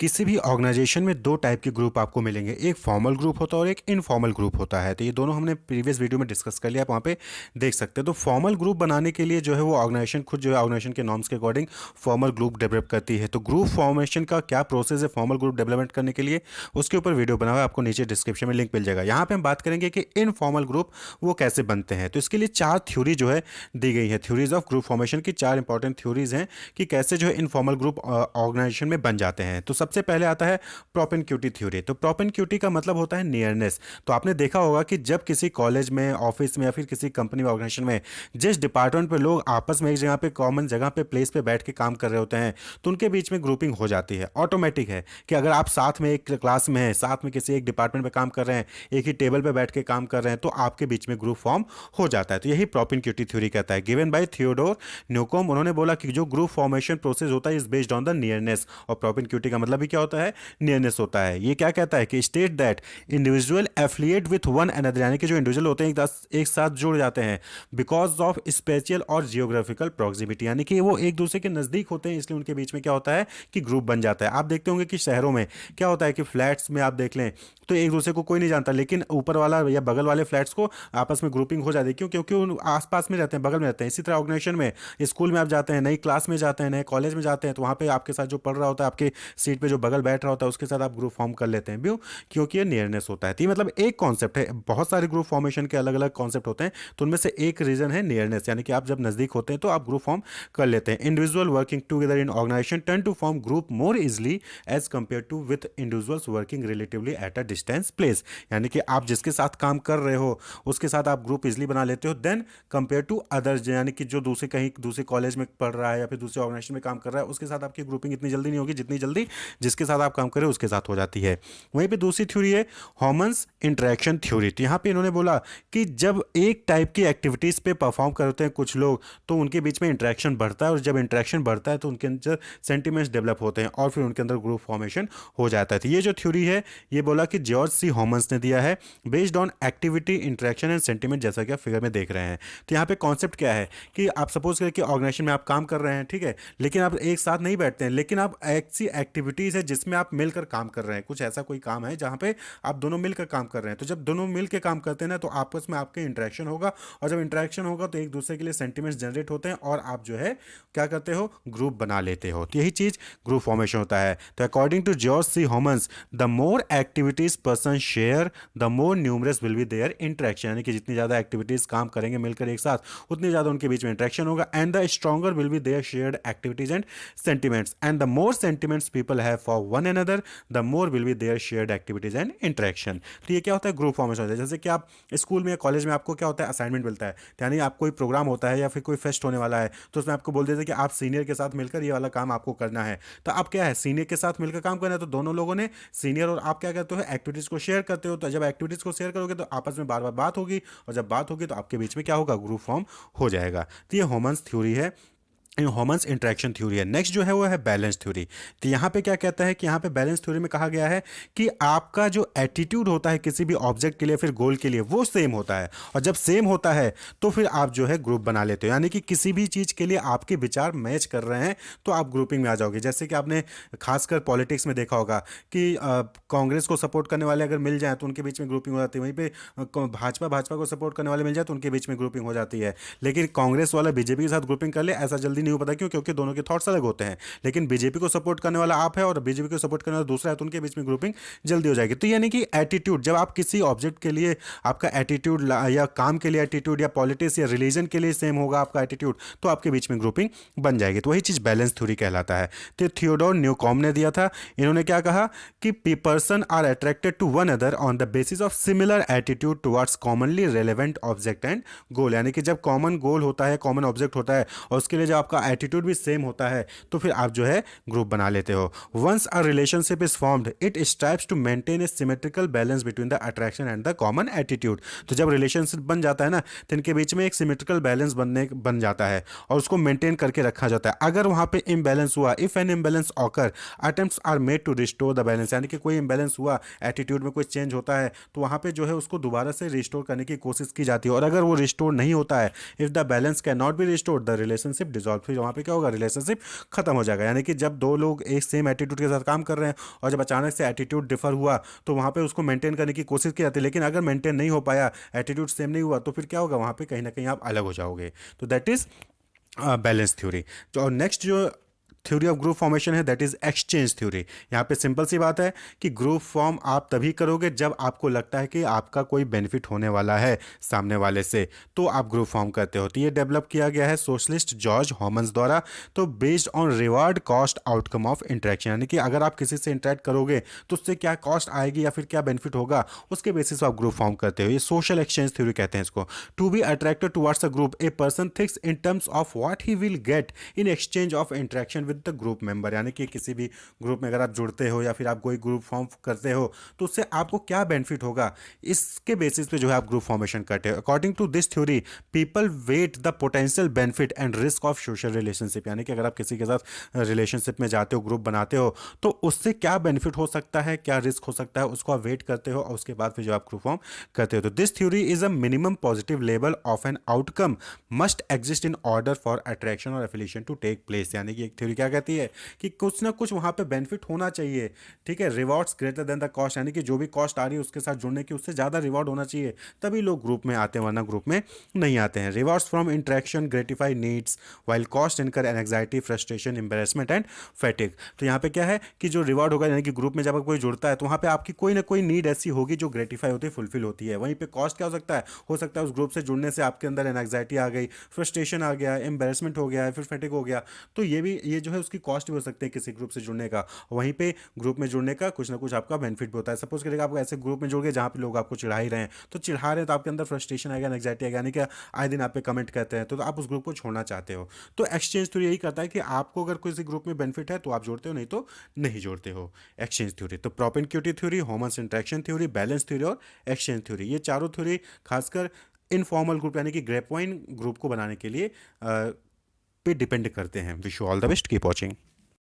किसी भी ऑर्गेनाइजेशन में दो टाइप के ग्रुप आपको मिलेंगे, एक फॉर्मल ग्रुप होता है और एक इनफॉर्मल ग्रुप होता है। तो ये दोनों हमने प्रीवियस वीडियो में डिस्कस कर लिया, आप वहाँ पे देख सकते हैं। तो फॉर्मल ग्रुप बनाने के लिए जो है वो ऑर्गेनाइजेशन खुद जो है ऑर्गेनाइजेशन के नॉर्म्स के अकॉर्डिंग फॉर्मल ग्रुप डेवलप करती है। तो ग्रुप फॉर्मेशन का क्या प्रोसेस है फॉर्मल ग्रुप डेवलपमेंट करने के लिए, उसके ऊपर वीडियो बना हुआ है, आपको नीचे डिस्क्रिप्शन में लिंक मिल जाएगा। यहाँ पे हम बात करेंगे कि इनफॉर्मल ग्रुप वो कैसे बनते हैं। तो इसके लिए चार थ्योरी जो है दी गई है, थ्योरीज ऑफ ग्रुप फॉर्मेशन की चार इंपॉर्टेंट थ्योरीज हैं कि कैसे जो है इनफॉर्मल ग्रुप ऑर्गेनाइजेशन में बन जाते हैं। तो सबसे पहले आता है प्रोपेनक्यूटी थ्योरी। तो प्रोपेनक्यूटी का मतलब होता है नियरनेस। तो आपने देखा होगा कि जब किसी कॉलेज में, ऑफिस में या फिर किसी कंपनी में, ऑर्गेनाइजेशन में जिस डिपार्टमेंट पे लोग आपस में एक जगह पे कॉमन जगह पे प्लेस पे बैठ के काम कर रहे होते हैं, तो उनके बीच में ग्रुपिंग हो जाती है। ऑटोमेटिक है कि अगर आप साथ में एक क्लास में हैं, साथ में किसी एक डिपार्टमेंट में काम कर रहे हैं, एक ही टेबल पे बैठ के काम कर रहे हैं, तो आपके बीच में ग्रुप फॉर्म हो जाता है। तो यही प्रोपेनक्यूटी थ्योरी कहता है, गिवन बाय थियोडोर न्यूकोम। उन्होंने बोला कि जो ग्रुप फॉर्मेशन प्रोसेस होता है is based on the nearness. और प्रोपेनक्यूटी का मतलब भी क्या होता है, नियरनेस होता है। ये क्या कहता है कि state that individual affiliate with one another, यानी कि जो इंडिविजुअल होते हैं एक साथ जुड़ जाते हैं बिकॉज ऑफ स्पेशियल और जियोग्राफिकल प्रॉक्सिमिटी, यानी कि वो एक दूसरे के नज़दीक होते हैं, इसलिए उनके बीच में क्या होता है कि ग्रुप बन जाता है। आप देखते होंगे कि शहरों में क्या होता है कि फ्लैट्स में आप देख लें तो एक दूसरे को कोई नहीं जानता, लेकिन ऊपर वाला या बगल वाले फ्लैट्स को आपस में ग्रुपिंग हो जाती है। क्यों? क्योंकि उन आसपास में रहते हैं, बगल में रहते हैं। इसी तरह ऑर्गेनाइजेशन में, स्कूल में आप जाते हैं, नई क्लास में जाते हैं, नए कॉलेज में जाते हैं, तो वहाँ पे आपके साथ जो पढ़ रहा होता है, आपके सीट पे जो बगल बैठ रहा होता है, उसके साथ आप ग्रुप फॉर्म कर लेते हैं। क्यों? क्योंकि ये नियरनेस होता है। तो ये मतलब एक कॉन्सेप्ट है, बहुत सारे ग्रुप फॉर्मेशन के अलग अलग कॉन्सेप्ट होते हैं, तो उनमें से एक रीजन है नियरनेस, यानी कि आप जब नजदीक होते हैं तो आप ग्रुप फॉर्म कर लेते हैं। Individual working together in organisation tend to form group more easily as compare to with individuals working relatively at a distance place, यानी कि आप जिसके साथ काम कर रहे हो उसके साथ आप ग्रुप इजली बना लेते हो देन कंपेयर टू अदर्स, यानी कि जो दूसरे कहीं दूसरे कॉलेज में पढ़ रहा है या फिर दूसरे ऑर्गेनाइजेशन में काम कर रहा है, उसके साथ आपकी ग्रुपिंग इतनी जल्दी नहीं होगी जितनी जल्दी जिसके साथ आप काम कर रहे हो उसके साथ हो जाती है। वहीं पे दूसरी थ्योरी है हॉमन्स इंटरेक्शन थ्योरी। तो यहाँ पे इन्होंने बोला कि जब एक टाइप की एक्टिविटीज़ पे परफॉर्म करते हैं कुछ लोग, तो उनके बीच में इंटरेक्शन बढ़ता है, और जब इंटरेक्शन बढ़ता है तो उनके अंदर सेंटिमेंट्स डेवलप होते हैं और फिर उनके अंदर ग्रुप फॉर्मेशन हो जाता है। तो ये जो थ्योरी है ये बोला कि जॉर्ज सी हॉमन्स ने दिया है, based on activity, interaction and sentiment, जैसा कि आप फिगर में देख रहे हैं। तो यहाँ पे कॉन्सेप्ट क्या है कि आप सपोज करें कि ऑर्गेनाइजेशन में आप काम कर रहे हैं, ठीक है, लेकिन आप एक साथ नहीं बैठते हैं, लेकिन आप ऐसी एक्टिविटीज़ है जिसमें आप मिलकर काम कर रहे हैं, कुछ ऐसा कोई काम है जहाँ पे आप दोनों मिलकर काम कर रहे हैं। तो जब दोनों मिलकर काम करते हैं ना, तो आपस में आपके इंटरेक्शन होगा, और जब इंटरेक्शन होगा तो एक दूसरे के लिए सेंटिमेंट्स जनरेट होते हैं और आप जो है क्या करते हो, ग्रुप बना लेते हो। तो यही चीज़ ग्रुप फॉर्मेशन होता है। तो according to George C Homans, the more activities person share the more numerous will be there interaction, यानी कि जितनी ज़्यादा एक्टिविटीज़ काम करेंगे मिलकर एक साथ, उतनी ज़्यादा उनके बीच में इंटरेक्शन होगा। And the stronger will be there shared activities and sentiments, and the more sentiments people have for one another, the more will be their shared activities and interaction। तो ये क्या होता है, ग्रुप फॉर्मेशन होता है। जैसे कि आप स्कूल में या कॉलेज में आपको क्या होता है, असाइनमेंट मिलता है, यानी आप कोई प्रोग्राम होता है या फिर कोई फेस्ट होने वाला है, तो उसमें आपको बोल देते हैं कि आप सीनियर के साथ मिलकर ये वाला काम आपको करना है। तो आप क्या है, सीनियर के साथ मिलकर काम करना है, तो दोनों लोगों ने, सीनियर और आप क्या करते हो, एक्टिविटीज़ को शेयर करते हो। तो जब एक्टिविटीज़ को शेयर करोगे तो आपस में बार बार बात होगी, और जब बात होगी तो आपके बीच में क्या होगा, ग्रुप फॉर्म हो जाएगा। तो ये होमन्स थ्योरी है, ह्यूमन्स इंटरेक्शन थ्योरी है। नेक्स्ट जो है वो है बैलेंस थ्योरी। तो यहाँ पे क्या कहता है कि यहाँ पे बैलेंस थ्योरी में कहा गया है कि आपका जो एटीट्यूड होता है किसी भी ऑब्जेक्ट के लिए, फिर गोल के लिए, वो सेम होता है, और जब सेम होता है तो फिर आप जो है ग्रुप बना लेते हो, यानी कि किसी भी चीज़ के लिए आपके विचार मैच कर रहे हैं तो आप ग्रुपिंग में आ जाओगे। जैसे कि आपने खासकर पॉलिटिक्स में देखा होगा कि कांग्रेस को सपोर्ट करने वाले अगर मिल जाए तो उनके बीच में ग्रुपिंग हो जाती है, वहीं पे भाजपा भाजपा को सपोर्ट करने वाले मिल जाए तो उनके बीच में ग्रुपिंग हो जाती है। लेकिन कांग्रेस वाला बीजेपी के साथ ग्रुपिंग कर ले, ऐसा जल्दी नहीं हो पाता। क्यों? क्योंकि दोनों के थॉट्स अलग होते हैं। लेकिन बीजेपी को सपोर्ट करने वाला आप है और बीजेपी को सपोर्ट करने वाला दूसरा है, तो उनके बीच में ग्रुपिंग जल्दी हो जाएगी। तो यानी कि एटीट्यूड, जब आप किसी ऑब्जेक्ट के लिए आपका एटीट्यूड, या काम के लिए एटीट्यूड, या पॉलिटिक्स या रिलीजन के लिए सेम होगा आपका एटीट्यूड, तो आपके बीच में ग्रुपिंग बन जाएगी। तो वही चीज़ बैलेंस थ्योरी कहलाता है। तो थियोडोर न्यूकॉम ने दिया था। इन्होंने क्या कहा कि person are attracted to one another on the basis of similar attitude towards commonly relevant object and goal, यानी कि जब कॉमन गोल होता है, कॉमन ऑब्जेक्ट होता है, और उसके लिए जब आपका एटीट्यूड भी सेम होता है, तो फिर आप जो है ग्रुप बना लेते हो। Once a relationship is formed it strives to maintain a symmetrical balance between the attraction and the common attitude. तो जब रिलेशनशिप बन जाता है ना, तो इनके बीच में एक सिमेट्रिकल बैलेंस बन जाता है और उसको मेंटेन करके रखा जाता है। अगर वहां पे इम्बैलेंस हुआ, if an imbalance occur, attempts are made to restore the balance, यानी कि कोई इम्बैलेंस हुआ, एटीट्यूड में कोई चेंज होता है, तो वहां पे जो है उसको दोबारा से रिस्टोर करने की कोशिश की जाती है। और अगर वो रिस्टोर नहीं होता है, if the balance can not be restored, the relationship dissolve फिर वहाँ पे क्या होगा, रिलेशनशिप खत्म हो जाएगा। यानी कि जब दो लोग एक सेम एटीट्यूड के साथ काम कर रहे हैं और जब अचानक से एटीट्यूड डिफर हुआ तो वहाँ पे उसको मेंटेन करने की कोशिश की जाती है, लेकिन अगर मेंटेन नहीं हो पाया, एटीट्यूड सेम नहीं हुआ, तो फिर क्या होगा, वहाँ पे कहीं ना कहीं आप अलग हो जाओगे। तो दैट इज बैलेंस थ्योरी। और नेक्स्ट जो थ्योरी ऑफ ग्रुप फॉर्मेशन है दैट इज एक्सचेंज थ्योरी। यहाँ पे सिंपल सी बात है कि ग्रुप फॉर्म आप तभी करोगे जब आपको लगता है कि आपका कोई बेनिफिट होने वाला है सामने वाले से, तो आप ग्रुप फॉर्म करते हो। तो ये डेवलप किया गया है सोशलिस्ट जॉर्ज हॉमन्स द्वारा। तो based on reward cost outcome of interaction, यानी कि अगर आप किसी से इंटरेक्ट करोगे तो उससे क्या कॉस्ट आएगी या फिर क्या बेनिफिट होगा, उसके बेसिस पर आप ग्रुप फॉर्म करते हो। ये सोशल एक्सचेंज थ्योरी कहते हैं इसको। To be attracted towards a group, a person thinks in terms of what he will get in exchange of interaction with the group member. यानी कि किसी भी ग्रुप में अगर आप जुड़ते हो या फिर आप कोई ग्रुप फॉर्म करते हो तो उससे आपको क्या बेनिफिट होगा, इसके बेसिस पे जो है आप ग्रुप फॉर्मेशन करते हो। According to this theory people weigh the potential benefit and risk of social relationship. यानी कि अगर आप किसी के साथ रिलेशनशिप में जाते हो, ग्रुप बनाते हो, तो उससे क्या बेनिफिट हो सकता है, क्या रिस्क हो सकता है, उसको आप वेट करते हो और उसके बाद फिर जो आप ग्रुप फॉर्म करते हो। तो this theory is a minimum positive level of an outcome must exist in order for attraction और एफिलिएशन टू टेक प्लेस। यानी कि एक थ्योरी क्या कहती है कि कुछ ना कुछ वहाँ पे बेनिफिट होना चाहिए, ठीक है। Rewards greater than the cost, यानी कि जो भी कॉस्ट आ रही है उसके साथ जुड़ने की उससे ज़्यादा रिवॉर्ड होना चाहिए, तभी लोग ग्रुप में आते हैं, वरना ग्रुप में नहीं आते हैं। Rewards from interaction gratify needs while cost incur anxiety frustration embarrassment and fatigue. तो यहाँ पे क्या है कि जो रिवॉर्ड होगा, यानी कि ग्रुप में जब कोई जुड़ता है तो वहाँ पे आपकी कोई ना कोई नीड ऐसी होगी जो ग्रेटिफाई होती है, फुलफिल होती है। वहीं पे कॉस्ट क्या हो सकता है उस ग्रुप से जुड़ने से आपके अंदर एंग्जाइटी आ गई, फ्रस्ट्रेशन आ गया, एम्बेरसमेंट हो गया, फिर फैटिग हो गया। तो ये जो है उसकी कॉस्ट भी हो सकती है किसी ग्रुप से जुड़ने का। वहीं पे ग्रुप में जुड़ने का कुछ ना कुछ आपका बेनिफिट भी होता है। सपोज करिएगा आप ऐसे ग्रुप में जुड़ गए जहाँ पे लोग आपको चिढ़ा ही रहे हैं, तो चिढ़ा रहे हैं तो आपके अंदर फ्रस्ट्रेशन आएगा, एंग्जाइटी आएगा, यानी कि आए दिन आप पे कमेंट करते हैं, तो आप उस ग्रुप को छोड़ना चाहते हो। तो एक्सचेंज थ्योरी यही करता है कि आपको अगर किसी ग्रुप में बेनिफिट है तो आप जोड़ते हो, नहीं तो नहीं जोड़ते हो। एक्सचेंज थ्योरी तो propinquity theory, human interaction theory, balance theory और एक्सचेंज थ्योरी, ये चारों थ्योरी खासकर इनफॉर्मल ग्रुप यानी कि ग्रेपवाइन ग्रुप को बनाने के लिए पे डिपेंड करते हैं। Wish you all the best, keep watching.